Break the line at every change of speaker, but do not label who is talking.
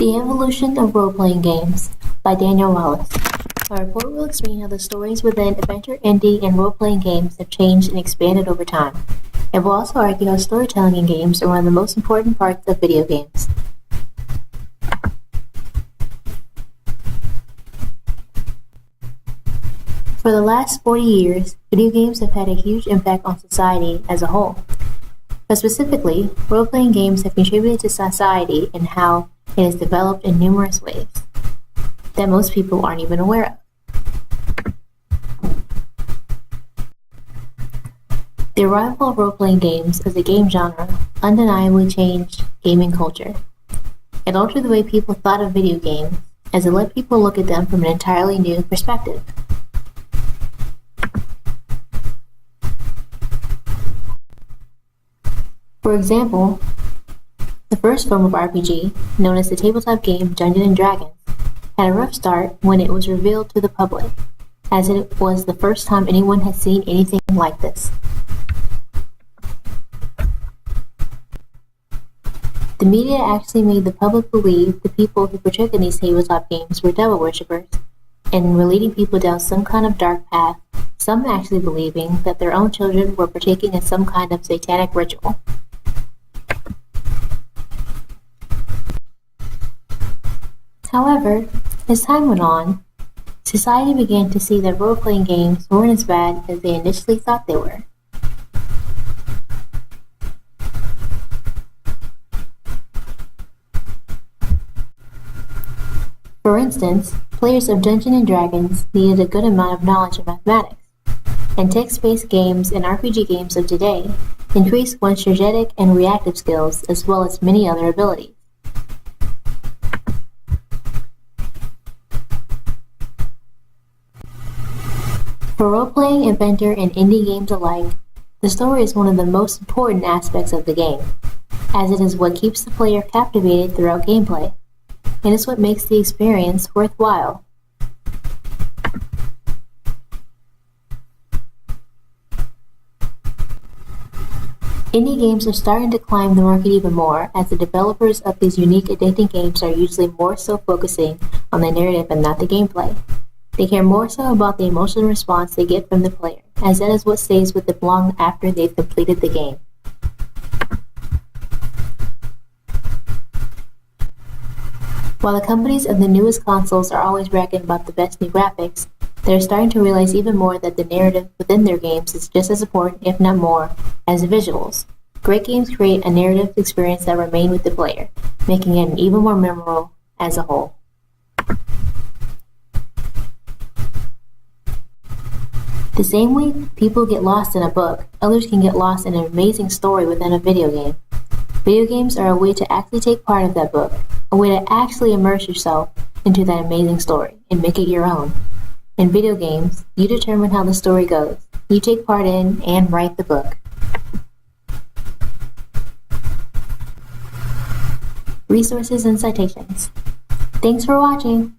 The Evolution of Role-Playing Games by DanielleW. Our report will explain how the stories within adventure, indie, and role-playing games have changed and expanded over time. It will also argue how storytelling in games are one of the most important parts of video games. For the last 40 years, video games have had a huge impact on society as a whole. But specifically, role-playing games have contributed to society in how it has developed in numerous ways that most people aren't even aware of. The arrival of role-playing games as a game genre undeniably changed gaming culture. It altered the way people thought of video games, as it let people look at them from an entirely new perspective. For example, the first form of RPG, known as the tabletop game Dungeons & Dragons, had a rough start when it was revealed to the public, as it was the first time anyone had seen anything like this. The media actually made the public believe the people who partook in these tabletop games were devil worshippers, and were leading people down some kind of dark path, some actually believing that their own children were partaking in some kind of satanic ritual. However, as time went on, society began to see that role-playing games weren't as bad as they initially thought they were. For instance, players of Dungeons & Dragons needed a good amount of knowledge of mathematics, and text-based games and RPG games of today increase one's strategic and reactive skills as well as many other abilities. For role-playing, adventure, and indie games alike, the story is one of the most important aspects of the game, as it is what keeps the player captivated throughout gameplay, and is what makes the experience worthwhile. Indie games are starting to climb the market even more, as the developers of these unique, addicting games are usually more so focusing on the narrative and not the gameplay. They care more so about the emotional response they get from the player, as that is what stays with them long after they've completed the game. While the companies of the newest consoles are always bragging about the best new graphics, they are starting to realize even more that the narrative within their games is just as important, if not more, as the visuals. Great games create a narrative experience that remains with the player, making it even more memorable as a whole. The same way people get lost in a book, others can get lost in an amazing story within a video game. Video games are a way to actually take part of that book, a way to actually immerse yourself into that amazing story and make it your own. In video games, you determine how the story goes. You take part in and write the book. Resources and citations. Thanks for watching.